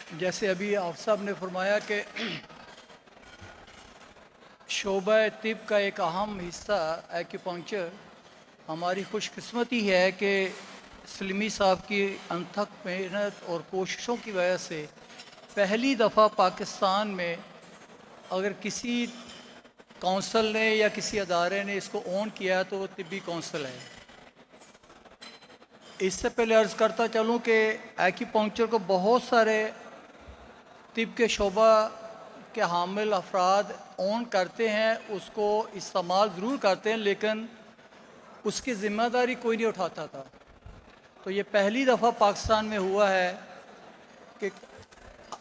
जैसे अभी आप साहब ने फरमाया कि शोबा तिब का एक अहम हिस्सा एक्यूपंक्चर, हमारी खुशकिस्मती है कि सलीमी साहब की अनथक मेहनत और कोशिशों की वजह से पहली दफ़ा पाकिस्तान में अगर किसी काउंसिल ने या किसी अदारे ने इसको ओन किया तो वो तिब्बी काउंसिल है। इससे पहले अर्ज़ करता चलूँ कि एक्यूपंक्चर को बहुत सारे तिब के शोबा के हामिल अफराद ओन करते हैं, उसको इस्तेमाल ज़रूर करते हैं, लेकिन उसकी ज़िम्मेदारी कोई नहीं उठाता था। तो ये पहली दफ़ा पाकिस्तान में हुआ है कि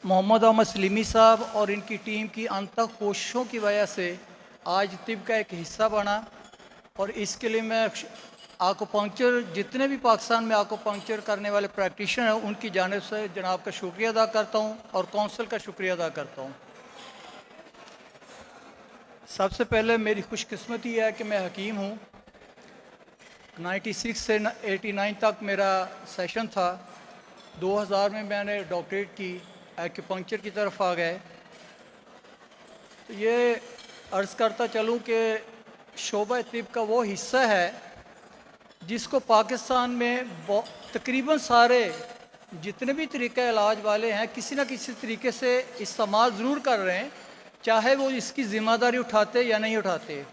मोहम्मद अहमद सलीमी साहब और इनकी टीम की अनथक कोशिशों की वजह से आज तिब का एक हिस्सा बना। और इसके लिए मैं आकोपंक्चर जितने भी पाकिस्तान में आकोपंक्चर करने वाले प्रैक्टिशनर हैं उनकी जानिब से जनाब का शुक्रिया अदा करता हूँ और काउंसिल का शुक्रिया अदा करता हूँ। सबसे पहले मेरी खुशकिस्मती है कि मैं हकीम हूँ। 96 से 89 तक मेरा सेशन था। 2000 में मैंने डॉक्टरेट की, एक्यूपंक्चर की तरफ आ गए। तो ये अर्ज़ करता चलूँ कि शोबा तिब का वो हिस्सा है जिसको पाकिस्तान में तकरीबन सारे जितने भी तरीक़े इलाज वाले हैं किसी न किसी तरीके से इस्तेमाल ज़रूर कर रहे हैं, चाहे वो इसकी ज़िम्मेदारी उठाते या नहीं उठाते।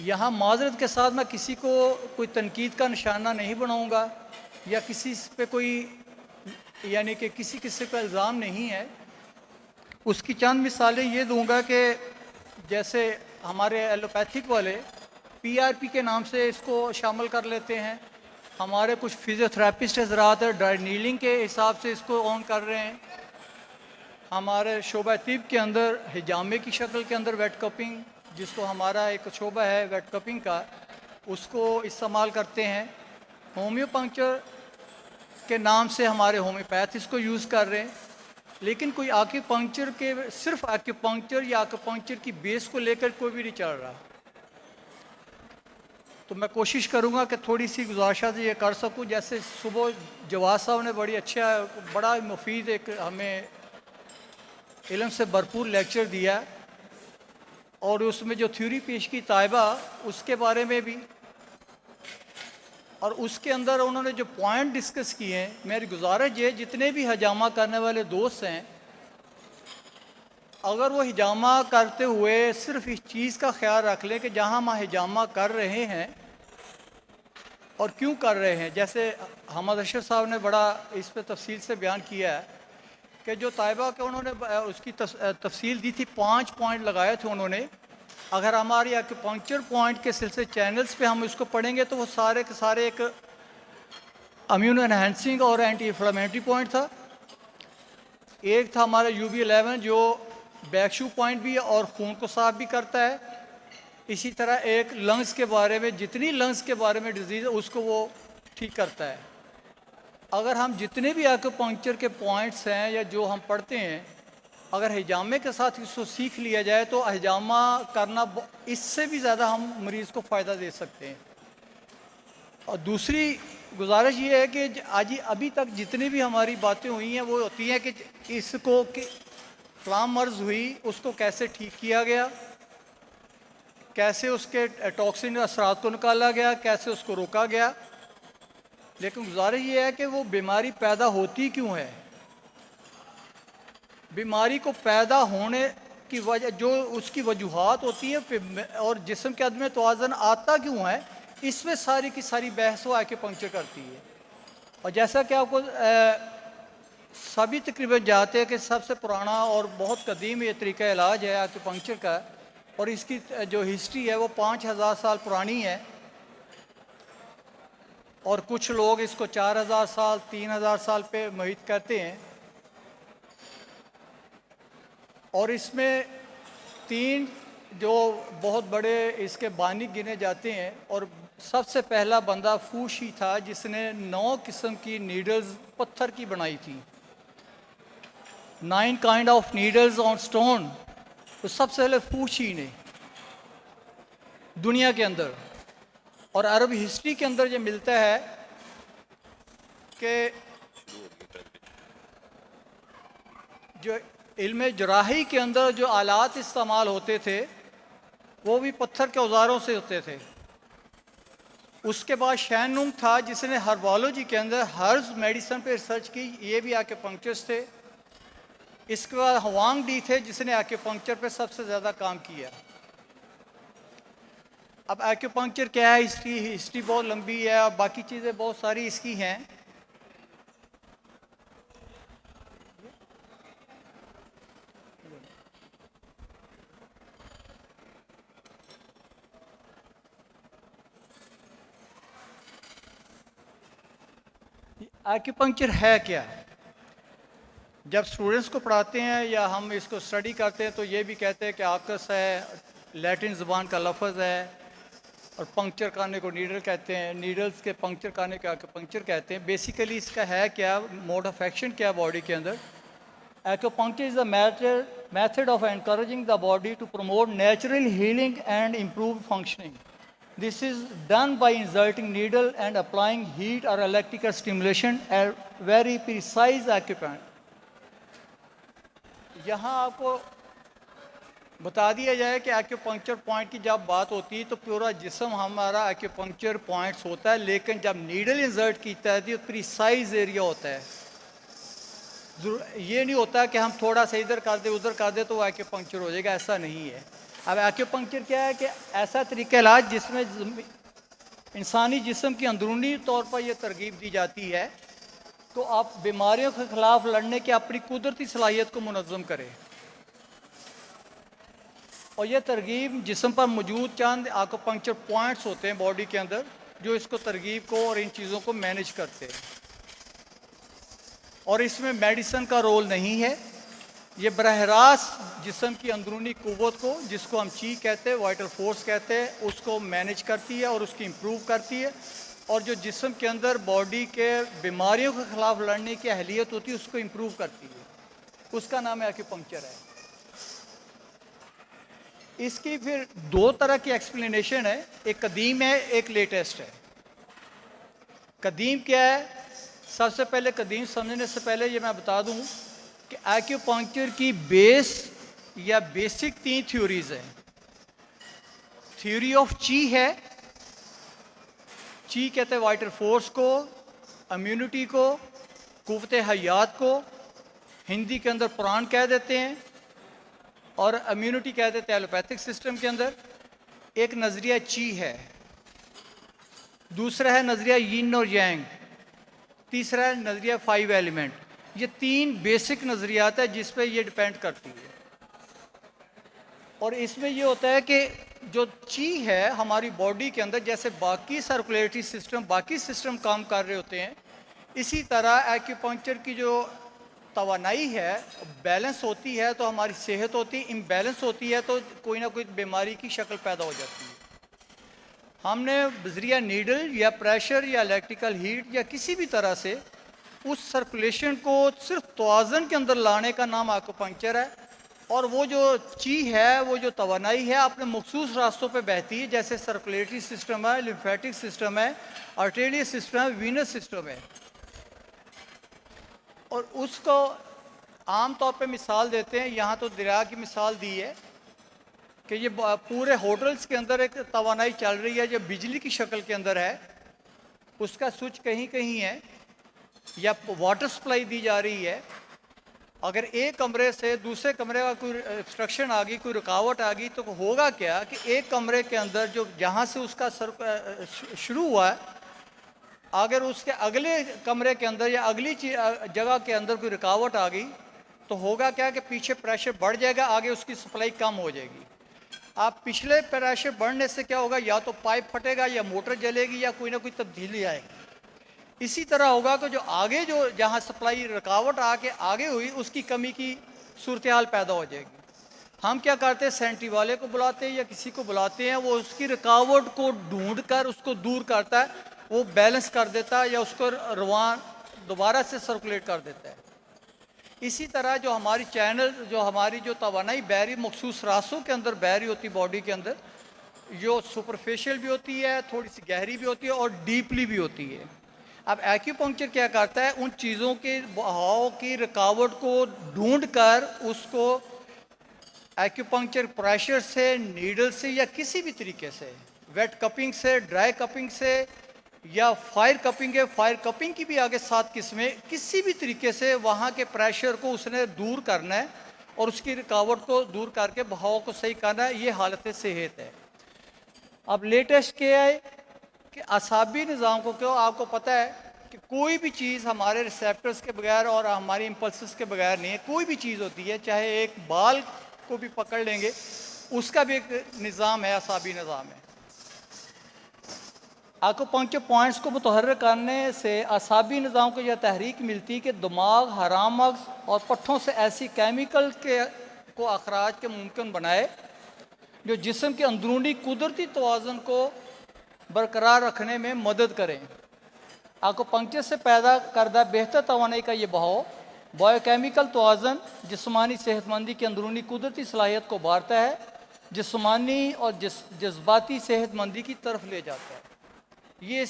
यहाँ माज़रत के साथ मैं किसी को कोई तनकीद का निशाना नहीं बनाऊँगा या किसी पे कोई यानी कि किसी किसी का इल्ज़ाम नहीं है। उसकी चंद मिसालें ये दूंगा कि जैसे हमारे एलोपैथिक वाले पीआरपी के नाम से इसको शामिल कर लेते हैं, हमारे कुछ फिजियोथेरेपिस्ट हजरात ड्राई नीलिंग के हिसाब से इसको ऑन कर रहे हैं, हमारे शोबा तिब के अंदर हिजामे की शक्ल के अंदर वेट कपिंग, जिसको हमारा एक शोबा है वेट कपिंग का, उसको इस्तेमाल करते हैं। होम्योपंक्चर के नाम से हमारे होम्योपैथ इसको यूज़ कर रहे हैं। लेकिन कोई आक्यूपंक्चर के सिर्फ आक्यूपंक्चर या आक्यूपंक्चर की बेस को लेकर कोई भी नहीं चल रहा। तो मैं कोशिश करूंगा कि थोड़ी सी गुजारिशा से ये कर सकूं। जैसे सुबह जवाद साहब ने बड़ा मुफीद एक हमें इल्म से भरपूर लेक्चर दिया और उसमें जो थ्योरी पेश की ताइबा उसके बारे में भी, और उसके अंदर उन्होंने जो पॉइंट डिस्कस किए हैं, मेरी गुजारिश ये जितने भी हिजामा करने वाले दोस्त हैं, अगर वो हिजामा करते हुए सिर्फ इस चीज़ का ख्याल रख लें कि जहाँ हम हिजामा कर रहे हैं और क्यों कर रहे हैं। जैसे हमद अशरफ साहब ने बड़ा इस पर तफसील से बयान किया है कि जो ताइबा के उन्होंने उसकी तफसील दी थी, 5 पॉइंट लगाए थे उन्होंने। अगर हमारे एक्यूपंक्चर पॉइंट के सिलसिले चैनल्स पे हम इसको पढ़ेंगे तो वो सारे के सारे एक इम्यूनो एनहेंसिंग और एंटी इन्फ्लेमेटरी पॉइंट था। एक था हमारा UB11 जो बैकशू पॉइंट भी है और खून को साफ भी करता है। इसी तरह एक लंग्स के बारे में, जितनी लंग्स के बारे में डिजीज़ है उसको वो ठीक करता है। अगर हम जितने भी एक्यूपंक्चर के पॉइंट्स हैं या जो हम पढ़ते हैं, अगर हिजामे के साथ इसको सीख लिया जाए तो हिजामा करना इससे भी ज़्यादा हम मरीज़ को फ़ायदा दे सकते हैं। और दूसरी गुजारिश ये है कि आज अभी तक जितनी भी हमारी बातें हुई हैं वो होती हैं कि इसको कि फ्लाम मर्ज हुई उसको कैसे ठीक किया गया, कैसे उसके टॉक्सिन असरात को निकाला गया, कैसे उसको रोका गया। लेकिन गुजारिश ये है कि वो बीमारी पैदा होती क्यों है, बीमारी को पैदा होने की वजह जो उसकी वजूहात होती है और जिस्म के अदम तवाज़न आता क्यों है, इसमें सारी की सारी बहस वो एक्यूपंक्चर करती है। और जैसा कि आपको सभी तकरीबन जानते हैं कि सबसे पुराना और बहुत कदीम ये तरीका इलाज है एक्यूपंक्चर का, और इसकी जो हिस्ट्री है वो 5000 साल पुरानी है। और कुछ लोग इसको 4000 साल 3000 साल पे मुहित करते हैं। और इसमें 3 जो बहुत बड़े इसके बानी गिने जाते हैं, और सबसे पहला बंदा फूशी था जिसने 9 किस्म की नीडल्स पत्थर की बनाई थी, 9 kind of needles on stone. तो सबसे पहले फूशी ने दुनिया के अंदर, और अरब हिस्ट्री के अंदर ये मिलता है कि जो इल्म जराही के अंदर जो आलात इस्तेमाल होते थे वो भी पत्थर के औजारों से होते थे। उसके बाद शैनुंग था जिसने हर्बालोजी के अंदर हर्ब्स मेडिसिन पे रिसर्च की, ये भी एक्यूपंक्चर्स थे। इसके बाद हवांग डी थे जिसने एक्यूपंक्चर पे सबसे ज़्यादा काम किया। अब एक्यूपंक्चर क्या है, इसकी हिस्ट्री बहुत लंबी है और बाकी चीज़ें बहुत सारी इसकी हैं। एक्यूपंक्चर है क्या? जब स्टूडेंट्स को पढ़ाते हैं या हम इसको स्टडी करते हैं तो ये भी कहते हैं कि आकस है, लैटिन ज़बान का लफ्ज़ है, और पंक्चर करने को नीडल कहते हैं, नीडल्स के पंक्चर करने को एक्यूपंक्चर कहते हैं। बेसिकली इसका है क्या, मोड ऑफ एक्शन क्या बॉडी के अंदर? Acupuncture is a method of encouraging the body to promote natural healing and improve functioning. This is done by inserting needle and applying heat or electrical stimulation at very precise acupoint. यहाँ आपको बता दिया जाए कि acupuncture point की जब बात होती है तो पूरा जिस्म हमारा एक्यूपंक्चर पॉइंट्स होता है, लेकिन जब नीडल इंसर्ट कीता है तो प्रिसाइज एरिया होता है। ये नहीं होता कि हम थोड़ा सा इधर कर दे उधर कर दे तो वो एक्यूपंक्चर हो जाएगा, ऐसा नहीं है। अब एक्यूपंक्चर क्या है कि ऐसा तरीका इलाज जिसमें इंसानी जिस्म की अंदरूनी तौर पर यह तरगीब दी जाती है तो आप बीमारियों के ख़िलाफ़ लड़ने की अपनी कुदरती सलाहियत को मुनज़्ज़म करें। और यह तरगीब जिस्म पर मौजूद चंद एक्यूपंक्चर पॉइंट्स होते हैं बॉडी के अंदर जो इसको तरगीब को और इन चीज़ों को मैनेज करते हैं। और इसमें मेडिसिन का रोल नहीं है, ये बरह रास्त जिस्म की अंदरूनी क़ुव्वत को, जिसको हम ची कहते हैं, वाइटल फोर्स कहते हैं, उसको मैनेज करती है और उसकी इम्प्रूव करती है। और जो जिस्म के अंदर बॉडी के बीमारियों के ख़िलाफ़ लड़ने की अहलियत होती है उसको इम्प्रूव करती है, उसका नाम एक्यूपंक्चर है। इसकी फिर दो तरह की एक्सप्लेनेशन है, एक कदीम है एक लेटेस्ट है। कदीम क्या है? सबसे पहले कदीम समझने से पहले ये मैं बता दूं कि एक्यूपंक्चर की बेस या बेसिक 3 थ्योरीज हैं। थ्योरी ऑफ ची है, ची कहते हैं वाइटल फोर्स को, इम्यूनिटी को, कुव्वत हयात को, हिंदी के अंदर प्राण कह देते हैं, और इम्यूनिटी कह देते हैं एलोपैथिक सिस्टम के अंदर। एक नज़रिया ची है, दूसरा है नज़रिया यिन और यांग, तीसरा है नज़रिया 5 एलिमेंट। ये 3 बेसिक नज़रियात है जिस पे ये डिपेंड करती है। और इसमें ये होता है कि जो ची है हमारी बॉडी के अंदर, जैसे बाकी सर्कुलेटरी सिस्टम बाकी सिस्टम काम कर रहे होते हैं, इसी तरह एक्यूपंक्चर की जो तवानाई है बैलेंस होती है तो हमारी सेहत होती है, इम्बैलेंस होती है तो कोई ना कोई बीमारी की शक्ल पैदा हो जाती है। हमने बजरिया नीडल या प्रेशर या इलेक्ट्रिकल हीट या किसी भी तरह से उस सर्कुलेशन को सिर्फ तवाज़न के अंदर लाने का नाम एक्यूपंक्चर है। और वो जो ची है, वो जो तवानाई है, अपने मखसूस रास्तों पे बहती है, जैसे सर्कुलेटरी सिस्टम है, लिम्फेटिक सिस्टम है, आर्टेरियल सिस्टम है, वीनस सिस्टम है। और उसको आम तौर पे मिसाल देते हैं, यहाँ तो दरिया की मिसाल दी है कि ये पूरे होटल्स के अंदर एक तवानाई चल रही है जो बिजली की शक्ल के अंदर है, उसका स्विच कहीं कहीं है या वाटर सप्लाई दी जा रही है। अगर एक कमरे से दूसरे कमरे का कोई ऑब्स्ट्रक्शन आ गई, कोई रुकावट आ गई, तो होगा क्या कि एक कमरे के अंदर जो जहाँ से उसका शुरू हुआ है, अगर उसके अगले कमरे के अंदर या अगली जगह के अंदर कोई रुकावट आ गई तो होगा क्या कि पीछे प्रेशर बढ़ जाएगा, आगे उसकी सप्लाई कम हो जाएगी। आप पिछले प्रेशर बढ़ने से क्या होगा, या तो पाइप फटेगा या मोटर जलेगी या कोई ना कोई तब्दीली आएगी। इसी तरह होगा कि जो आगे जो जहाँ सप्लाई रुकावट आके आगे हुई उसकी कमी की सूरत हाल पैदा हो जाएगी। हम क्या करते हैं, सेंट्री वाले को बुलाते हैं या किसी को बुलाते हैं, वो उसकी रुकावट को ढूंढ कर उसको दूर करता है, वो बैलेंस कर देता है या उसको रवान दोबारा से सर्कुलेट कर देता है। इसी तरह जो हमारी चैनल, जो हमारी जो तवानाई बहरी मखसूस रास्तों के अंदर बहरी होती बॉडी के अंदर, जो सुपरफिशियल भी होती है, थोड़ी सी गहरी भी होती है और डीपली भी होती है। अब एक्यूपंक्चर क्या करता है, उन चीज़ों के बहाव की रुकावट को ढूंढ कर उसको एक्यूपंक्चर प्रेशर से, नीडल से या किसी भी तरीके से, वेट कपिंग से, ड्राई कपिंग से या फायर कपिंग है, फायर कपिंग की भी आगे 7 किस्में, किसी भी तरीके से वहाँ के प्रेशर को उसने दूर करना है और उसकी रुकावट को दूर करके बहाव को सही करना है। ये हालत सेहत है। अब लेटेस्ट क्या है कि असाबी निज़ाम को, क्यों आपको पता है कि कोई भी चीज़ हमारे रिसेप्टर्स के बगैर और हमारी इम्पल्सेस के बगैर नहीं है। कोई भी चीज़ होती है, चाहे एक बाल को भी पकड़ लेंगे, उसका भी एक निज़ाम है, असाबी निज़ाम है। एक्यूपंक्चर पॉइंट्स को मुतहर्रिक करने से असाबी निज़ाम को यह तहरीक मिलती है कि दिमाग, हराम मग़ज़ और पट्ठों से ऐसी केमिकल को अखराज के मुमकिन बनाए जो जिस्म के अंदरूनी कुदरती तवाज़ुन को बरकरार रखने में मदद करें। एक्यूपंक्चर से पैदा करदा बेहतर तवानाई का ये बहाव बायोकेमिकल तवाज़ुन जिस्मानी सेहतमंदी की अंदरूनी कुदरती सलाहियत को उभारता है, जिस्मानी और जज्बाती सेहतमंदी की तरफ ले जाता है। ये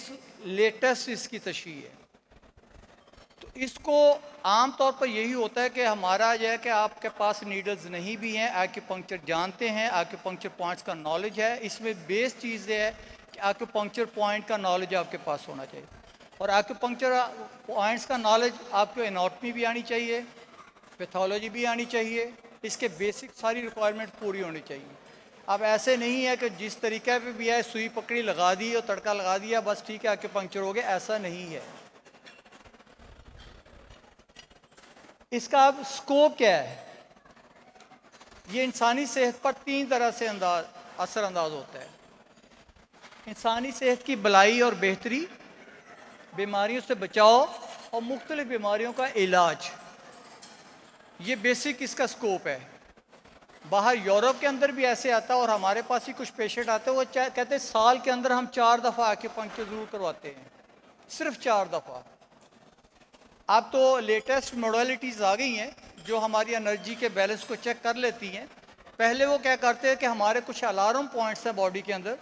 लेटेस्ट इसकी तशरीह है। तो इसको आम तौर पर यही होता है कि हमारा यह है कि आपके पास नीडल्स नहीं भी हैं, एक्यूपंक्चर जानते हैं, एक्यूपंक्चर पॉइंट्स का नॉलेज है। इसमें बेस चीज़ ये है कि एक्यूपंक्चर पॉइंट का नॉलेज आपके पास होना चाहिए और एक्यूपंक्चर पॉइंट्स का नॉलेज आपको एनाटमी भी आनी चाहिए, पैथोलॉजी भी आनी चाहिए, इसके बेसिक सारी रिक्वायरमेंट पूरी होनी चाहिए। अब ऐसे नहीं है कि जिस तरीके पे भी है, सुई पकड़ी लगा दी और तड़का लगा दिया, बस ठीक है एक्यूपंक्चर हो गया, ऐसा नहीं है। इसका अब स्कोप क्या है? ये इंसानी सेहत पर 3 तरह से असरअंदाज होता है। इंसानी सेहत की भलाई और बेहतरी, बीमारियों से बचाव और मुख्तलिफ बीमारियों का इलाज, ये बेसिक इसका स्कोप है। बाहर यूरोप के अंदर भी ऐसे आता है और हमारे पास ही कुछ पेशेंट आते हैं, वो कहते हैं साल के अंदर हम 4 दफ़ा एक्यूपंक्चर ज़रूर करवाते हैं, सिर्फ 4 दफ़ा। अब तो लेटेस्ट मॉडलिटीज़ आ गई हैं जो हमारी एनर्जी के बैलेंस को चेक कर लेती हैं। पहले वो क्या करते हैं कि हमारे कुछ अलार्म पॉइंट्स हैं बॉडी के अंदर,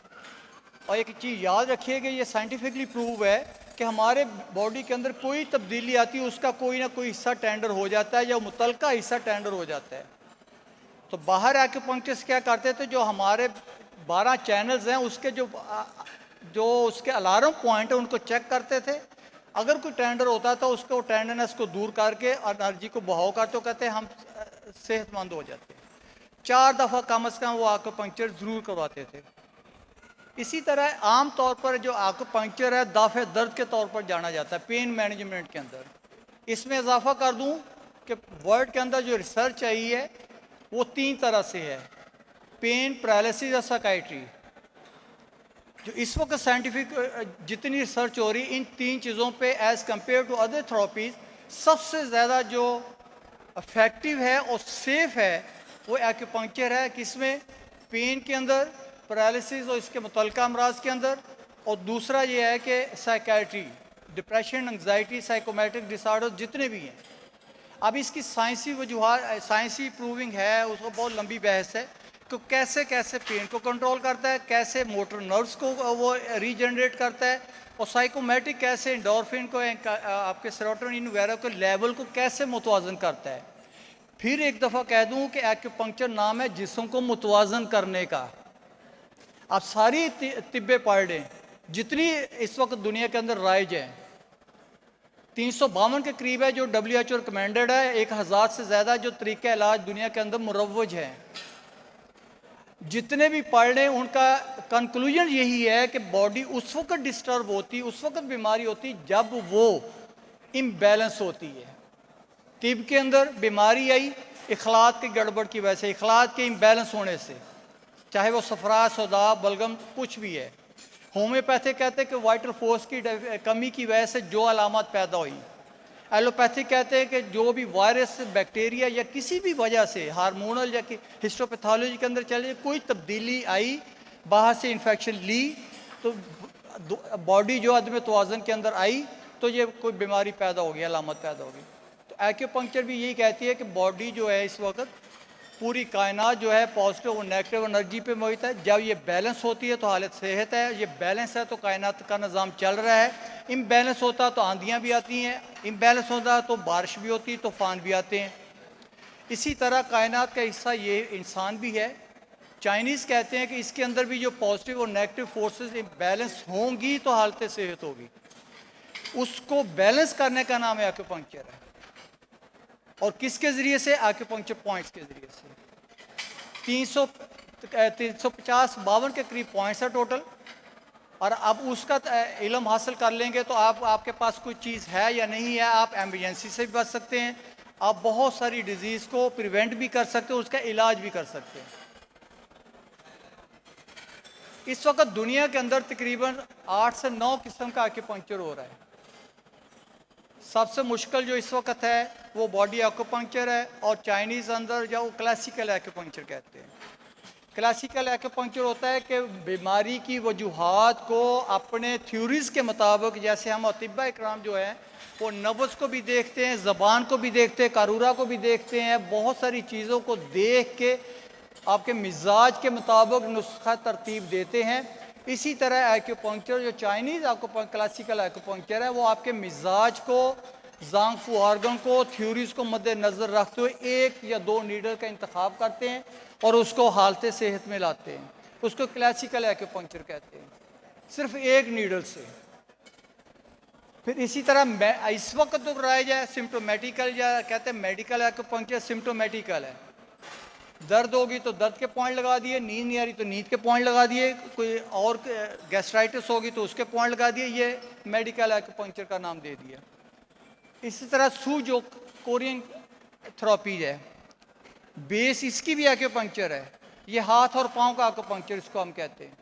और एक चीज़ याद रखिए कि ये साइंटिफिकली प्रूव है कि हमारे बॉडी के अंदर कोई तब्दीली आती है, उसका कोई ना कोई हिस्सा टेंडर हो जाता है या मुतलका हिस्सा टेंडर हो जाता है। तो बाहर एक्यूपंक्चर्स क्या करते थे, जो हमारे 12 चैनल्स हैं उसके जो उसके अलार्म पॉइंट है उनको चेक करते थे। अगर कोई टेंडर होता था उसको टेंडरनेस को दूर करके एनर्जी को बहाव करते, तो कहते हैं हम सेहतमंद हो जाते हैं। 4 दफ़ा कम से कम वो एक्यूपंक्चर ज़रूर करवाते थे। इसी तरह आम तौर पर जो एक्यूपंक्चर है दाफ़े दर्द के तौर पर जाना जाता है पेन मैनेजमेंट के अंदर। इसमें इजाफा कर दूं कि वर्ल्ड के अंदर जो रिसर्च आई है वो 3 तरह से है, पेन, पैरालिसिस और साइकाइट्री। जो इस वक्त साइंटिफिक जितनी रिसर्च हो रही इन 3 चीज़ों पे as compare to other therapies सबसे ज़्यादा जो इफेक्टिव है और सेफ है वो एक्यूपंक्चर है। किसमें? पेन के अंदर, पैरालिसिस और इसके मुतल्लिका अमराज के अंदर, और दूसरा ये है कि psychiatry, depression, anxiety, psychometric disorder जितने भी हैं। अब इसकी साइंसी वजूहात, साइंसी प्रूविंग है, उसको बहुत लंबी बहस है कि कैसे कैसे पेन को कंट्रोल करता है, कैसे मोटर नर्व्स को वो रीजनरेट करता है, और साइकोमेट्रिक कैसे एंडोर्फिन को, आपके सेरोटोनिन वगैरह के लेवल को कैसे मुतवाज़न करता है। फिर एक दफ़ा कह दूं कि एक्यूपंक्चर नाम है जिस्म को मुतवाज़न करने का। आप सारी तिब्बे पढ़ लें जितनी इस वक्त दुनिया के अंदर राइज है, 352 के करीब है जो WHO रिकमेंडेड है, 1000 से ज़्यादा जो तरीक़े इलाज दुनिया के अंदर मुरव्वज हैं। जितने भी पढ़ लें उनका कंक्लूजन यही है कि बॉडी उस वक्त डिस्टर्ब होती, उस वक्त बीमारी होती जब वो इम्बैलेंस होती है। तिब के अंदर बीमारी आई इखलात की गड़बड़ की वजह से, इखलात के इम्बैलेंस होने से, चाहे वो सफरा, सौदा, बलगम कुछ भी है। होम्योपैथिक कहते हैं कि वाइटल फोर्स की कमी की वजह से जो अलामत पैदा हुई। एलोपैथिक कहते हैं कि जो भी वायरस, बैक्टीरिया या किसी भी वजह से हार्मोनल या हिस्टोपैथोलॉजी के अंदर चले कोई तब्दीली आई, बाहर से इन्फेक्शन ली, तो बॉडी जो अदम तवाज़ुन के अंदर आई तो ये कोई बीमारी पैदा होगी, अलामत पैदा होगी। तो एक्यूपंक्चर भी यही कहती है कि बॉडी जो है इस वक्त पूरी कायनात जो है पॉजिटिव और नेगेटिव एनर्जी पे मोहित है। जब ये बैलेंस होती है तो हालत सेहत है, ये बैलेंस है तो कायनात का निज़ाम चल रहा है। इम्बैलेंस होता तो आंधियाँ भी आती हैं, इम्बैलेंस होता तो बारिश भी होती, तूफ़ान भी आते हैं। इसी तरह कायनात का हिस्सा ये इंसान भी है। चाइनीज़ कहते हैं कि इसके अंदर भी जो पॉजिटिव और नेगेटिव फोर्सेस बैलेंस होंगी तो हालत सेहत होगी। उसको बैलेंस करने का नाम है एक्यूपंक्चर है। और किसके ज़रिए से? एक्यूपंक्चर पॉइंट्स के ज़रिए से। 350-52 के करीब पॉइंट्स है टोटल। और अब उसका इल्म हासिल कर लेंगे तो आपके पास कोई चीज़ है या नहीं है, आप एमरजेंसी से भी बच सकते हैं, आप बहुत सारी डिजीज़ को प्रिवेंट भी कर सकते हैं, उसका इलाज भी कर सकते हैं। इस वक्त दुनिया के अंदर तकरीबन 8 से 9 किस्म का एक्यूपंक्चर हो रहा है। सबसे मुश्किल जो इस वक्त है वो बॉडी एक्यूपंक्चर है, और चाइनीज़ अंदर जो क्लासिकल एक्यूपंक्चर कहते हैं। क्लासिकल एक्यूपंक्चर होता है कि बीमारी की वजूहात को अपने थ्योरीज़ के मुताबिक, जैसे हम अतिबा इकराम जो है वो नब्ज़ को भी देखते हैं, ज़बान को भी देखते हैं, कारूरा को भी देखते हैं, बहुत सारी चीज़ों को देख के आपके मिजाज के मुताबिक नुस्खा तरतीब देते हैं। इसी तरह एक्यूपंक्चर जो चाइनीज़ क्लासिकल एक्यूपंक्चर है वो आपके मिजाज को, ज़ांगफू ऑर्गन को, थ्योरीज़ को मद्देनज़र रखते हुए 1 या 2 नीडल का इंतखाब करते हैं और उसको हालत सेहत में लाते हैं। उसको क्लासिकल एक्यूपंक्चर कहते हैं, सिर्फ 1 नीडल से। फिर इसी तरह इस वक्त तो राइज है सिम्टोमेटिकल, या कहते हैं मेडिकल एक्यूपंक्चर सिम्टोमेटिकल है। दर्द होगी तो दर्द के पॉइंट लगा दिए, नींद नहीं आ रही तो नींद के पॉइंट लगा दिए, कोई और गैस्ट्राइटिस होगी तो उसके पॉइंट लगा दिए, ये मेडिकल एक्यूपंक्चर का नाम दे दिया। इसी तरह सू जो कोरियन थेरेपी है, बेस इसकी भी एक्यूपंक्चर है। ये हाथ और पाँव का एक्यूपंक्चर इसको हम कहते हैं।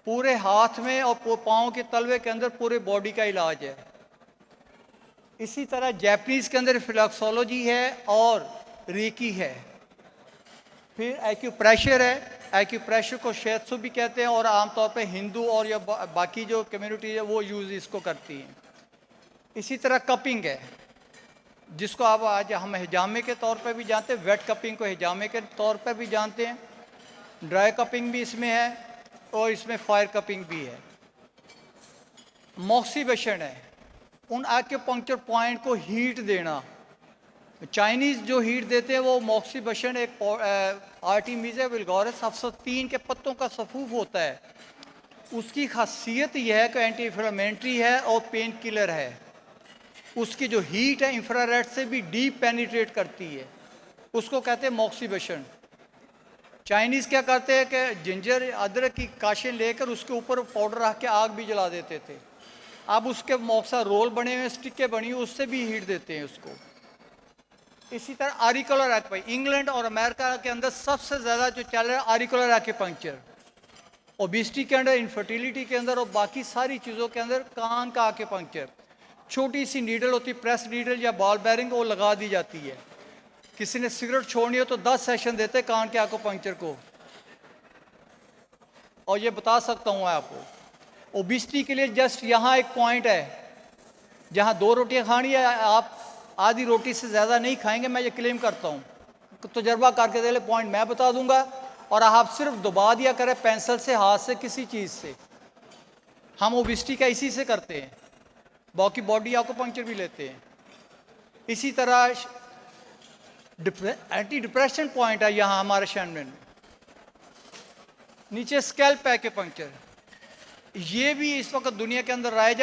पूरे हाथ में और पाँव के तलवे के अंदर पूरे बॉडी का इलाज है। इसी तरह जैपनीज़ के अंदर रिफ्लेक्सोलॉजी है और रेकी है। फिर एक्यूप्रेशर है, एक्यूप्रेशर को शित्सु भी कहते हैं, और आमतौर पे हिंदू और या बाकी जो कम्युनिटी है वो यूज़ इसको करती हैं। इसी तरह कपिंग है, जिसको आप आज हम हिजामे के तौर पे भी जानते हैं, वेट कपिंग को हिजामे के तौर पे भी जानते हैं। ड्राई कपिंग भी इसमें है और इसमें फायर कपिंग भी है। मॉक्सीबेशन है, उन एक्यूपंक्चर पॉइंट को हीट देना। चाइनीज़ जो हीट देते हैं वो मॉक्सीबेशन एक आर्टिमीज़ा विल्गारिस अफसतीन के पत्तों का सफूफ होता है। उसकी खासियत यह है कि एंटी इन्फ्लेमेटरी है और पेन किलर है। उसकी जो हीट है इंफ्रारेड से भी डीप पेनिट्रेट करती है, उसको कहते हैं मॉक्सीबेशन। चाइनीज़ क्या करते हैं कि जिंजर अदरक की काशें लेकर उसके ऊपर पाउडर रख के आग भी जला देते थे। अब उसके मौसा रोल बने हुए, स्टिकें बनी हुई, उससे भी हीट देते हैं उसको। इसी तरह आरिकुलर एक्यूपंक्चर, इंग्लैंड और अमेरिका के अंदर सबसे ज़्यादा जो चल रहा है आरिकुलर एक्यूपंक्चर। ओबेसिटी के अंदर, इनफर्टिलिटी के अंदर और बाकी सारी चीज़ों के अंदर कान का एक्यूपंक्चर। छोटी सी नीडल होती है, प्रेस नीडल या बॉल बेरिंग, वो लगा दी जाती है। किसी ने सिगरेट छोड़नी हो तो 10 सेशन देते कान के एक्यूपंक्चर को। और ये बता सकता हूँ मैं आपको, ओबेसिटी के लिए जस्ट यहाँ एक पॉइंट है, जहाँ 2 रोटियाँ खानी है, आप आधी रोटी से ज़्यादा नहीं खाएंगे, मैं ये क्लेम करता हूँ। तजर्बा करके दे ले, पॉइंट मैं बता दूंगा और आप सिर्फ दबा दिया करें पेंसिल से, हाथ से, किसी चीज़ से। हम ओबेसिटी का इसी से करते हैं, बाकी बॉडी एक्यूपंक्चर भी लेते हैं। इसी तरह एंटी डिप्रेशन पॉइंट है यहाँ हमारे शैनमेन में। नीचे स्कैल्प एक्यूपंक्चर, ये भी इस वक्त दुनिया के अंदर राइज,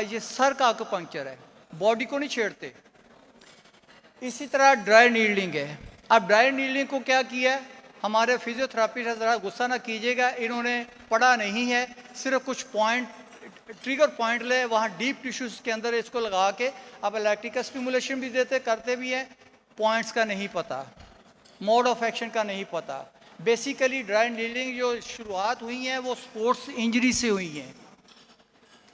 ये सर का एक्यूपंक्चर है, बॉडी को नहीं छेड़ते। इसी तरह ड्राई नीडलिंग है। अब ड्राई नीडलिंग को क्या किया है हमारे फिजियोथेरापिस्ट, ज़रा गुस्सा ना कीजिएगा, इन्होंने पढ़ा नहीं है, सिर्फ कुछ पॉइंट, ट्रिगर पॉइंट ले, वहाँ डीप टिश्यूज़ के अंदर इसको लगा के अब इलेक्ट्रिकल स्टिमुलेशन भी देते, करते भी हैं। पॉइंट्स का नहीं पता, मोड ऑफ एक्शन का नहीं पता। बेसिकली ड्राई नीडलिंग जो शुरुआत हुई है वो स्पोर्ट्स इंजरी से हुई हैं।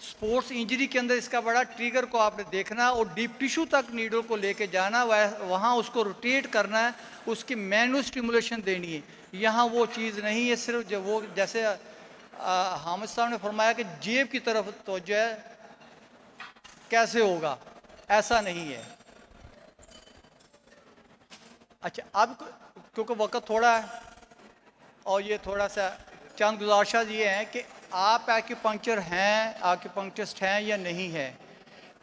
स्पोर्ट्स इंजरी के अंदर इसका बड़ा ट्रिगर को आपने देखना और डीप टिश्यू तक नीडल को लेके जाना, वहाँ उसको रोटेट करना है, उसकी मैनुअल स्टिमुलेशन देनी है। यहाँ वो चीज़ नहीं है, सिर्फ जो वो जैसे हामिद साहब ने फरमाया कि जेब की तरफ तवज्जो है, कैसे होगा, ऐसा नहीं है। अच्छा, अब क्योंकि वक्त थोड़ा है और ये थोड़ा सा चंद गुजारिशात ये हैं कि आप एक्यूपंक्चर हैं, एक्यूपंक्चरिस्ट हैं या नहीं हैं।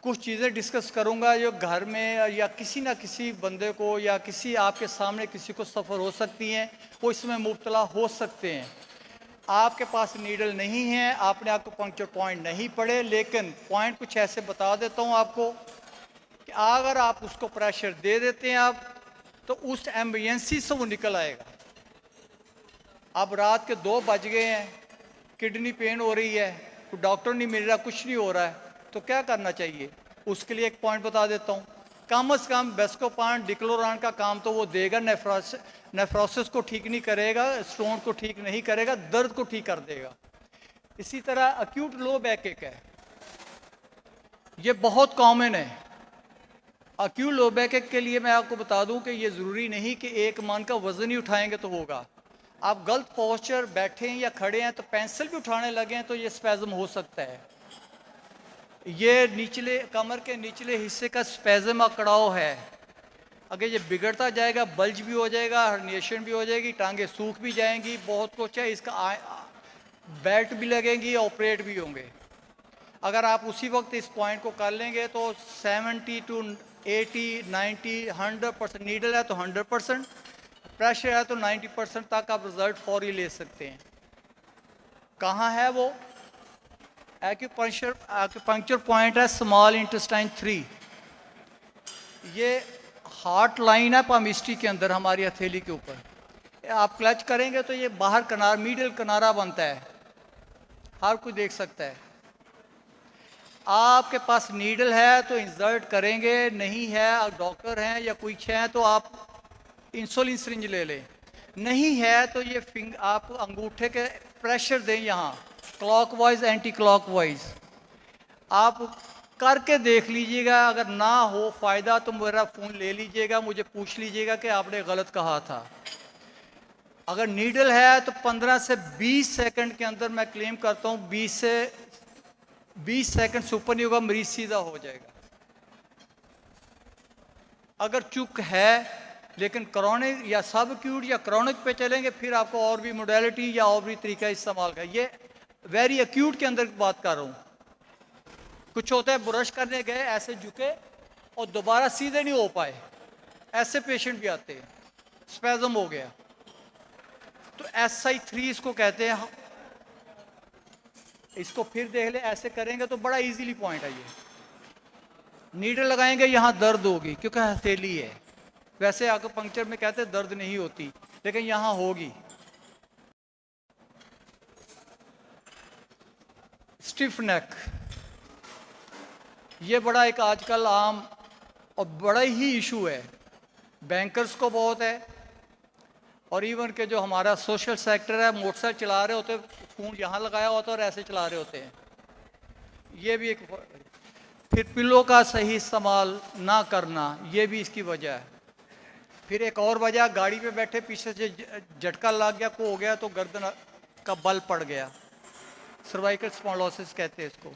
कुछ चीज़ें डिस्कस करूंगा जो घर में या किसी ना किसी बंदे को या किसी आपके सामने किसी को सफ़र हो सकती हैं, वो इसमें मुब्तला हो सकते हैं। आपके पास नीडल नहीं है, आपने एक्यूपंक्चर पॉइंट नहीं पढ़े, लेकिन पॉइंट कुछ ऐसे बता देता हूँ आपको कि अगर आप उसको प्रेशर दे देते हैं आप, तो उस एम्बियंसी से वो निकल आएगा। अब रात के 2 बज गए हैं, किडनी पेन हो रही है, कोई डॉक्टर नहीं मिल रहा, कुछ नहीं हो रहा है, तो क्या करना चाहिए? उसके लिए एक पॉइंट बता देता हूँ। कम से कम बेस्कोपान डिक्लोरान का काम तो वो देगा, नेफ्रोसिस को ठीक नहीं करेगा, स्टोन को ठीक नहीं करेगा, दर्द को ठीक कर देगा। इसी तरह अक्यूट लो बैक एक है, ये बहुत कॉमन है। अक्यूट लो बैक एक के लिए मैं आपको बता दूं कि ये ज़रूरी नहीं कि एक मन का वज़न ही उठाएंगे तो होगा। आप गलत पोस्चर बैठे हैं या खड़े हैं तो पेंसिल भी उठाने लगे हैं तो ये स्पैज़म हो सकता है। ये निचले कमर के निचले हिस्से का स्पैज़म अकड़ाव है। अगर ये बिगड़ता जाएगा, बल्ज भी हो जाएगा, हर्निएशन भी हो जाएगी, टांगे सूख भी जाएंगी, बहुत कुछ है। इसका बेल्ट भी लगेंगी, ऑपरेट भी होंगे। अगर आप उसी वक्त इस पॉइंट को कर लेंगे तो 70 to 80, 90, 100% नीडल है तो 100%, प्रेशर है तो 90% तक आप रिजल्ट फौरी ले सकते हैं। कहाँ है वो? एक्यूपंक्चर पॉइंट है स्मॉल इंटेस्टाइन 3। ये हार्ट लाइन है पामिस्ट्री के अंदर, हमारी हथेली के ऊपर। आप क्लच करेंगे तो ये बाहर किनारा, मिडिल किनारा बनता है, हर कोई देख सकता है। आपके पास नीडल है तो इंसर्ट करेंगे, नहीं है, डॉक्टर हैं या कोई है तो आप इंसुलिन सिरिंज ले लें। नहीं है तो ये आप अंगूठे के प्रेशर दें यहाँ, क्लॉकवाइज एंटी क्लॉकवाइज। आप करके देख लीजिएगा, अगर ना हो फ़ायदा तो मेरा फ़ोन ले लीजिएगा, मुझे पूछ लीजिएगा कि आपने गलत कहा था। अगर नीडल है तो 15 से 20 सेकंड के अंदर मैं क्लेम करता हूँ 20 सेकंड से ऊपर नहीं होगा, मरीज सीधा हो जाएगा। अगर चुक है लेकिन क्रॉनिक या सब एक्यूट या क्रॉनिक पे चलेंगे, फिर आपको और भी मोडेलिटी या और भी तरीका इस्तेमाल का। ये वेरी एक्यूट के अंदर बात कर रहा हूँ। कुछ होता है ब्रश करने गए, ऐसे झुके और दोबारा सीधे नहीं हो पाए, ऐसे पेशेंट भी आते हैं, स्पैज़म हो गया। तो SI3 इसको कहते हैं। इसको फिर देख ले, ऐसे करेंगे तो बड़ा इजीली पॉइंट है। ये नीडल लगाएंगे, यहाँ दर्द होगी क्योंकि हथेली है। वैसे एक्यूपंक्चर में कहते हैं दर्द नहीं होती, लेकिन यहाँ होगी। स्टिफ नेक, ये बड़ा एक आजकल आम और बड़ा ही इशू है। बैंकर्स को बहुत है, और इवन के जो हमारा सोशल सेक्टर है, मोटरसाइकिल चला रहे होते, फ़ोन यहाँ लगाया होता है और ऐसे चला रहे होते हैं। ये भी एक। फिर पिलो का सही इस्तेमाल ना करना, ये भी इसकी वजह है। फिर एक और वजह, गाड़ी पे बैठे पीछे से झटका लग गया, को हो गया तो गर्दन का बल पड़ गया, सर्वाइकल स्पॉन्डिलोसिस कहते हैं इसको।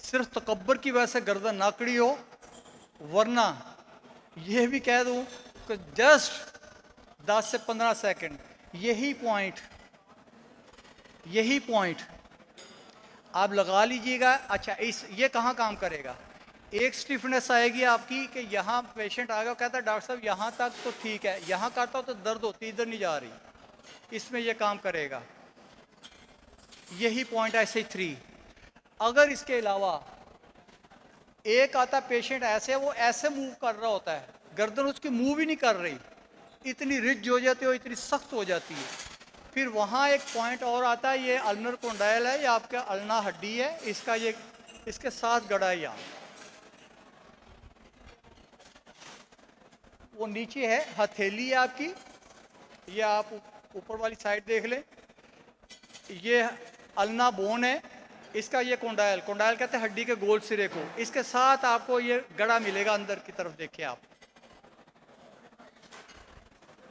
सिर्फ तकब्बर की वजह से गर्दन ना कड़ी हो, वरना ये भी कह दूं कि जस्ट 10 से 15 सेकंड यही पॉइंट आप लगा लीजिएगा। अच्छा, ये कहाँ काम करेगा? एक स्टिफनेस आएगी आपकी कि यहाँ पेशेंट आएगा, कहता है डॉक्टर साहब यहाँ तक तो ठीक है, यहाँ करता हो तो दर्द होती, इधर नहीं जा रही, इसमें ये काम करेगा। यही पॉइंट है SI3। अगर इसके अलावा एक आता पेशेंट ऐसे, वो ऐसे मूव कर रहा होता है, गर्दन उसकी मूव ही नहीं कर रही, इतनी रिज हो जाती है, इतनी सख्त हो जाती है। फिर वहाँ एक पॉइंट और आता है, ये अल्नर कोंडाइल है, ये आपका अल्ना हड्डी है, इसका ये इसके साथ गड़ा है यहाँ, वो नीचे है, हथेली है आपकी, ये आप ऊपर वाली साइड देख लें, ये अल्ना बोन है, इसका ये कोंडाइल कहते हैं हड्डी के गोल सिरे को, इसके साथ आपको ये गड़ा मिलेगा अंदर की तरफ। देखिए आप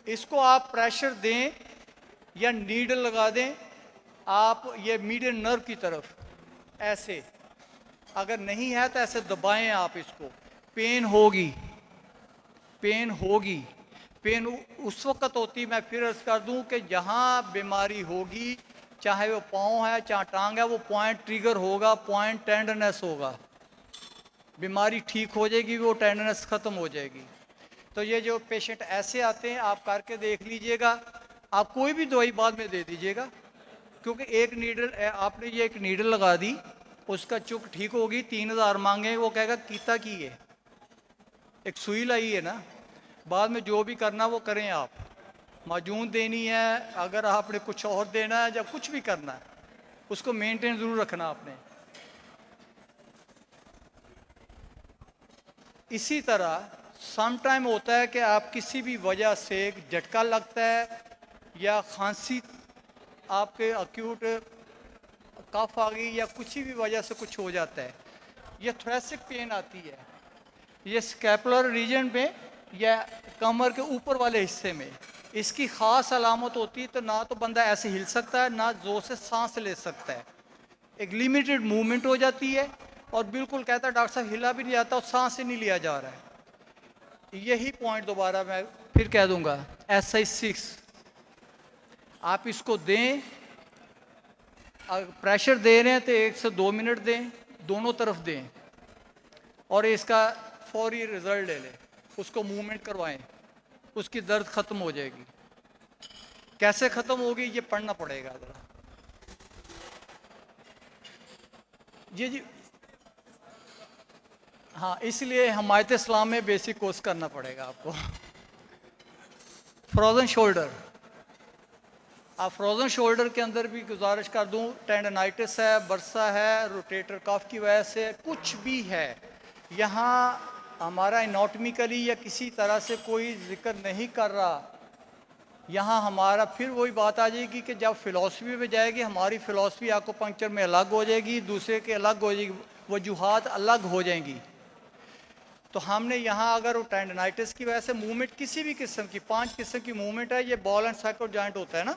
इसको आप प्रेशर दें या नीडल लगा दें आप, ये मीडियन नर्व की तरफ ऐसे, अगर नहीं है तो ऐसे दबाएं आप इसको, पेन होगी। पेन उस वक्त होती, मैं फिर अर्ज कर दूं कि जहां बीमारी होगी, चाहे वो पाँव है चाहे टांग है, वो पॉइंट ट्रिगर होगा, पॉइंट टेंडरनेस होगा, बीमारी ठीक हो जाएगी, वो टेंडरनेस ख़त्म हो जाएगी। तो ये जो पेशेंट ऐसे आते हैं, आप करके देख लीजिएगा, आप कोई भी दवाई बाद में दे दीजिएगा, क्योंकि एक नीडल, आपने ये एक नीडल लगा दी, उसका चुक ठीक होगी, 3000 मांगे, वो कहेगा कीता की है, एक सुई लाई है ना, बाद में जो भी करना वो करें आप, माजून देनी है, अगर आपने कुछ और देना है या कुछ भी करना है, उसको मेंटेन ज़रूर रखना आपने। इसी तरह सम टाइम होता है कि आप किसी भी वजह से झटका लगता है या खांसी, आपके अक्यूट कफ आ गई या किसी भी वजह से कुछ हो जाता है, ये थोरेसिक पेन आती है, ये स्कैपुलर रीजन में या कमर के ऊपर वाले हिस्से में, इसकी ख़ास अलामत होती है। तो ना तो बंदा ऐसे हिल सकता है, ना ज़ोर से सांस ले सकता है, एक लिमिटेड मूवमेंट हो जाती है, और बिल्कुल कहता है डॉक्टर साहब हिला भी नहीं जाता और सांस ही नहीं लिया जा रहा है। यही पॉइंट दोबारा मैं फिर कह दूंगा, SI6 आप इसको दें, अगर प्रेशर दे रहे हैं तो 1 से 2 मिनट दें, दोनों तरफ दें, और इसका फौरी रिजल्ट ले लें, उसको मूवमेंट करवाएं, उसकी दर्द ख़त्म हो जाएगी। कैसे ख़त्म होगी ये पढ़ना पड़ेगा ज़रा। जी हाँ, इसलिए हमायत इस्लाम में बेसिक कोर्स करना पड़ेगा आपको। फ्रोज़न शोल्डर, आप फ्रोज़न शोल्डर के अंदर भी गुजारिश कर दूं, टेंडनाइटिस है, बरसा है, रोटेटर कफ की वजह से कुछ भी है, यहाँ हमारा एनाटॉमिकली या किसी तरह से कोई जिक्र नहीं कर रहा, यहाँ हमारा फिर वही बात आ जाएगी कि जब फ़िलासफ़ी में जाएगी, हमारी फ़िलासफ़ी आकुपंक्चर में अलग हो जाएगी, दूसरे के अलग हो जाएगी, वजूहात अलग हो जाएंगी। तो हमने यहाँ अगर वो टेंडनाइटिस की वजह से मूवमेंट किसी भी किस्म की, 5 किस्म की मूवमेंट है, ये बॉल एंड साइकिल जॉइंट होता है ना,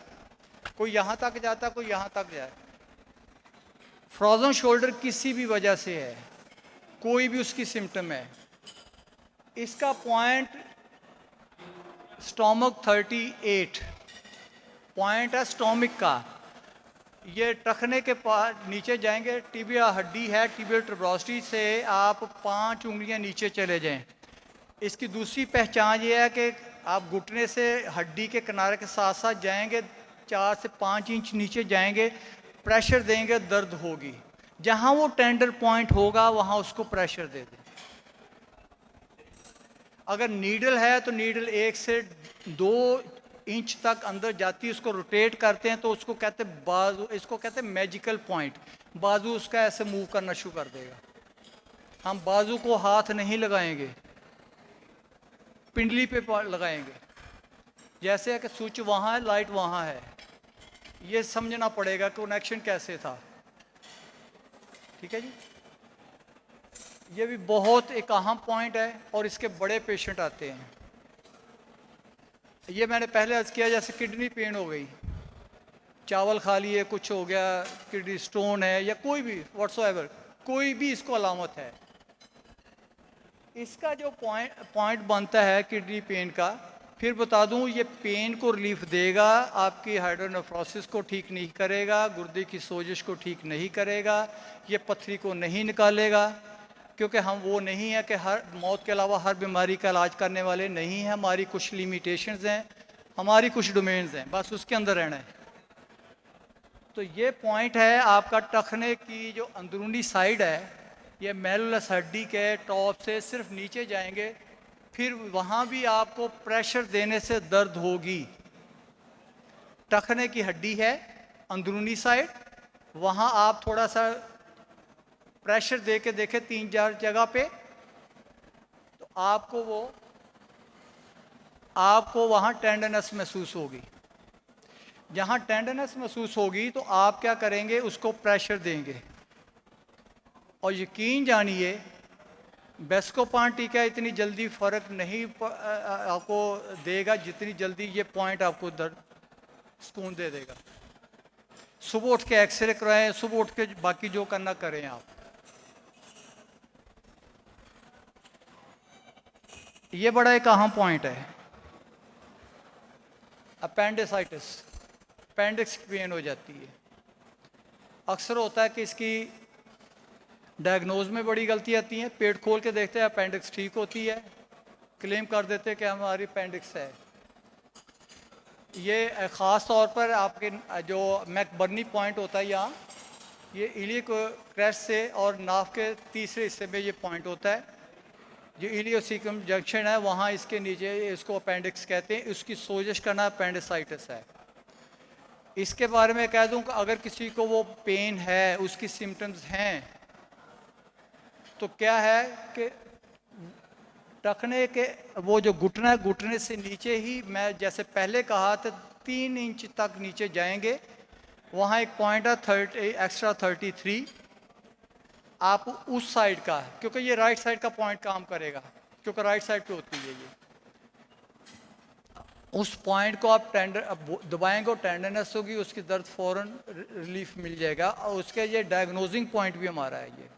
कोई यहाँ तक जाता, कोई यहाँ तक जाए, फ्रोज़न शोल्डर किसी भी वजह से है, कोई भी उसकी सिम्टम है, इसका पॉइंट स्टोमक 38 पॉइंट है स्टोमिक का, ये टखने के पास नीचे जाएंगे, टिबिया हड्डी है, टिबियल ट्यूबरोसिटी से आप 5 उंगलियां नीचे चले जाएं। इसकी दूसरी पहचान ये है कि आप घुटने से हड्डी के किनारे के साथ साथ जाएंगे, 4 से 5 इंच नीचे जाएंगे, प्रेशर देंगे, दर्द होगी, जहां वो टेंडर पॉइंट होगा वहां उसको प्रेशर दे दें। अगर नीडल है तो नीडल 1 से 2 इंच तक अंदर जाती है, उसको रोटेट करते हैं तो उसको कहते हैं बाजू, इसको कहते हैं मैजिकल पॉइंट, बाजू उसका ऐसे मूव करना शुरू कर देगा। हम बाजू को हाथ नहीं लगाएंगे, पिंडली पे लगाएंगे, जैसे है कि स्विच वहाँ है, लाइट वहाँ है, ये समझना पड़ेगा कनेक्शन कैसे था। ठीक है जी, ये भी बहुत एक अहम पॉइंट है, और इसके बड़े पेशेंट आते हैं। ये मैंने पहले अर्ज़ किया, जैसे किडनी पेन हो गई, चावल खा लिए, कुछ हो गया, किडनी स्टोन है, या कोई भी व्हाट्सएवर, कोई भी इसको अलामत है, इसका जो पॉइंट बनता है किडनी पेन का, फिर बता दूं, ये पेन को रिलीफ देगा, आपकी हाइड्रोनेफ्रोसिस को ठीक नहीं करेगा, गुर्दे की सोजिश को ठीक नहीं करेगा, ये पथरी को नहीं निकालेगा, क्योंकि हम वो नहीं है कि हर मौत के अलावा हर बीमारी का इलाज करने वाले नहीं हैं, हमारी कुछ लिमिटेशंस हैं, हमारी कुछ डोमेन्स हैं, बस उसके अंदर रहना है। तो ये पॉइंट है आपका टखने की जो अंदरूनी साइड है, ये मेलुलस हड्डी के टॉप से सिर्फ नीचे जाएंगे, फिर वहाँ भी आपको प्रेशर देने से दर्द होगी। टखने की हड्डी है अंदरूनी साइड, वहाँ आप थोड़ा सा प्रेशर दे के देखें 3-4 जगह पे, तो आपको वहाँ टेंडरनेस महसूस होगी। जहाँ टेंडरनेस महसूस होगी तो आप क्या करेंगे, उसको प्रेशर देंगे, और यकीन जानिए बेस्कोपान टीका इतनी जल्दी फ़र्क नहीं आपको देगा जितनी जल्दी ये पॉइंट आपको दर्द सुकून दे देगा। सुबह उठ के एक्सरे कराएं, सुबह उठ के बाकी जो करना करें आप। ये बड़ा एक अहम पॉइंट है। अपेंडिसाइटिस, अपेंडिक्स की पेन हो जाती है। अक्सर होता है कि इसकी डायग्नोज में बड़ी गलती आती है। पेट खोल के देखते हैं अपेंडिक्स ठीक होती है, क्लेम कर देते हैं कि हमारी अपेंडिक्स है। ये ख़ास तौर पर आपके जो मैकबर्नी पॉइंट होता है यहाँ, ये इलियक क्रेस्ट से और नाफ के तीसरे हिस्से में ये पॉइंट होता है। जो इलियोसिकम जंक्शन है वहाँ इसके नीचे, इसको अपेंडिक्स कहते हैं। उसकी सोजिश करना अपेंडिसाइटिस है। इसके बारे में कह दूँ कि अगर किसी को वो पेन है, उसकी सिम्टम्स हैं, तो क्या है कि टखने के वो जो घुटना है, घुटने से नीचे ही, मैं जैसे पहले कहा था 3 इंच तक नीचे जाएंगे, वहाँ एक पॉइंट है एक्स्ट्रा 33, आप उस साइड का है, क्योंकि ये राइट साइड का पॉइंट काम करेगा, क्योंकि राइट साइड पे होती है ये। उस पॉइंट को आप दबाएंगे और टेंडरनेस होगी, उसकी दर्द फ़ौरन रिलीफ मिल जाएगा। और उसके ये डायग्नोजिंग पॉइंट भी हमारा है, ये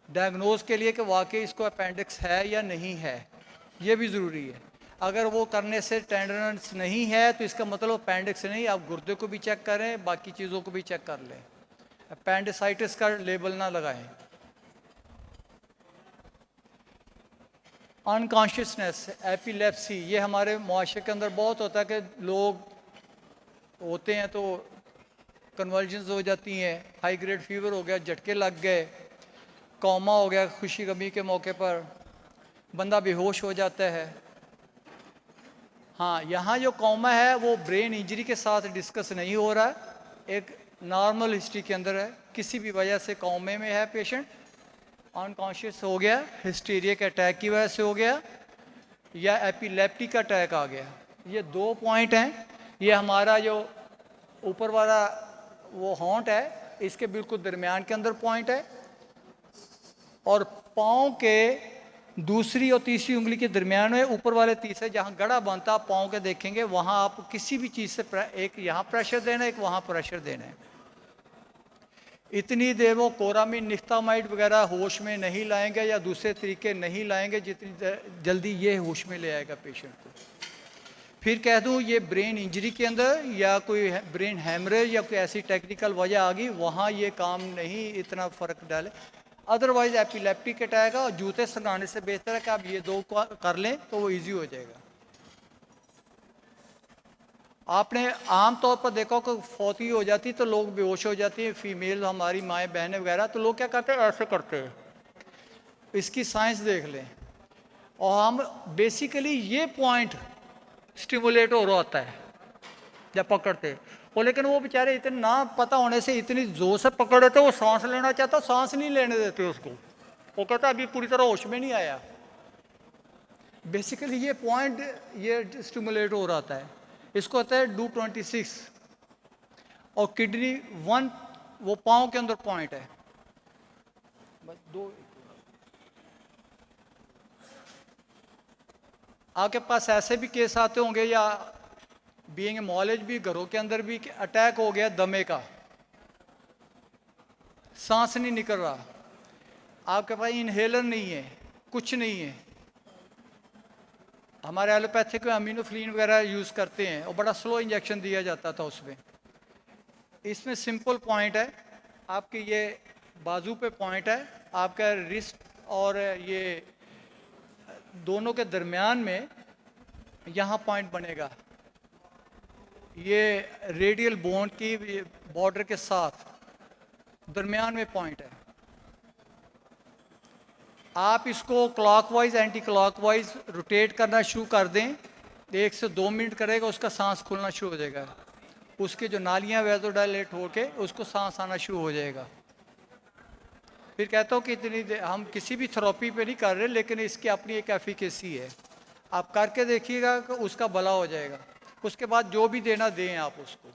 डायग्नोज के लिए कि वाकई इसको अपेंडिक्स है या नहीं है, ये भी ज़रूरी है। अगर वो करने से टेंडरनेस नहीं है तो इसका मतलब अपेंडिक्स नहीं। आप गुर्दे को भी चेक करें, बाकी चीज़ों को भी चेक कर लें, अपेंडिसाइटिस का लेबल ना लगाएं। अनकॉन्शियसनेस, एपिलेप्सी, ये हमारे मुआशरे के अंदर बहुत होता है कि लोग होते हैं तो कन्वर्जन्स हो जाती हैं, हाई ग्रेड फीवर हो गया, झटके लग गए, कोमा हो गया, खुशी गमी के मौके पर बंदा बेहोश हो जाता है। हाँ, यहाँ जो कोमा है वो ब्रेन इंजरी के साथ डिस्कस नहीं हो रहा है, एक नॉर्मल हिस्ट्री के अंदर है। किसी भी वजह से कोमे में है पेशेंट, अनकॉन्शियस हो गया, हिस्टीरिया के अटैक की वजह से हो गया, या एपिलेप्टिक अटैक आ गया। ये 2 पॉइंट हैं। ये हमारा जो ऊपर वाला वो हॉन्ट है, इसके बिल्कुल दरमियान के अंदर पॉइंट है, और पाँव के दूसरी और तीसरी उंगली के दरमियान में ऊपर वाले तीसरे जहाँ गड़ा बनता, आप पाँव के देखेंगे, वहाँ आप किसी भी चीज़ से एक यहाँ प्रेशर देना है, एक वहाँ प्रेशर देना है। इतनी देर वो कोरामीन, निफ्तामाइड वगैरह होश में नहीं लाएंगे या दूसरे तरीके नहीं लाएंगे जितनी जल्दी ये होश में ले आएगा पेशेंट को। फिर कह दूँ ये ब्रेन इंजरी के अंदर या कोई ब्रेन हैमरेज या कोई ऐसी टेक्निकल वजह आ गई, वहाँ ये काम नहीं इतना फ़र्क डाले। अदरवाइज एपिलेप्टिक अटैक और जूते संगाने से बेहतर है कि आप ये 2 कर लें तो वो इजी हो जाएगा। आपने आम तौर पर देखा कि फौती हो जाती तो लोग बेहोश हो जाती हैं, फीमेल हमारी माएँ बहनें वगैरह, तो लोग क्या करते हैं, ऐसे करते हैं। इसकी साइंस देख लें। और हम बेसिकली ये पॉइंट स्टिमुलेट हो रहा होता है जब पकड़ते वो, लेकिन वो बेचारे इतने ना पता होने से इतनी जोर से पकड़ देते, वो सांस लेना चाहता, सांस नहीं लेने देते उसको, वो कहता अभी पूरी तरह होश में नहीं आया। बेसिकली ये पॉइंट ये स्टिमुलेट हो रहा है, इसको होता है डू26। और किडनी 1 वो पाँव के अंदर पॉइंट है। बस 2 आपके पास ऐसे भी केस आते होंगे, या बीइंग नॉलेज भी घरों के अंदर भी, अटैक हो गया दमे का, सांस नहीं निकल रहा, आपके पास इनहेलर नहीं है, कुछ नहीं है। हमारे एलोपैथिक में अमीनोफ्लिन वगैरह यूज़ करते हैं और बड़ा स्लो इंजेक्शन दिया जाता था उसमें। इसमें सिंपल पॉइंट है, आपके ये बाजू पे पॉइंट है, आपका रिस्ट और ये दोनों के दरमियान में यहाँ पॉइंट बनेगा, ये रेडियल बोन की बॉर्डर के साथ दरमियान में पॉइंट है। आप इसको क्लॉकवाइज एंटी क्लॉकवाइज रोटेट करना शुरू कर दें, 1 से 2 मिनट करेगा, उसका सांस खुलना शुरू हो जाएगा, उसके जो नालियाँ वैसोडायलेट होके उसको सांस आना शुरू हो जाएगा। फिर कहता हूँ कि इतनी हम किसी भी थेरेपी पे नहीं कर रहे, लेकिन इसकी अपनी एक एफिकेसी है, आप करके देखिएगा कि उसका भला हो जाएगा। उसके बाद जो भी देना दें आप उसको।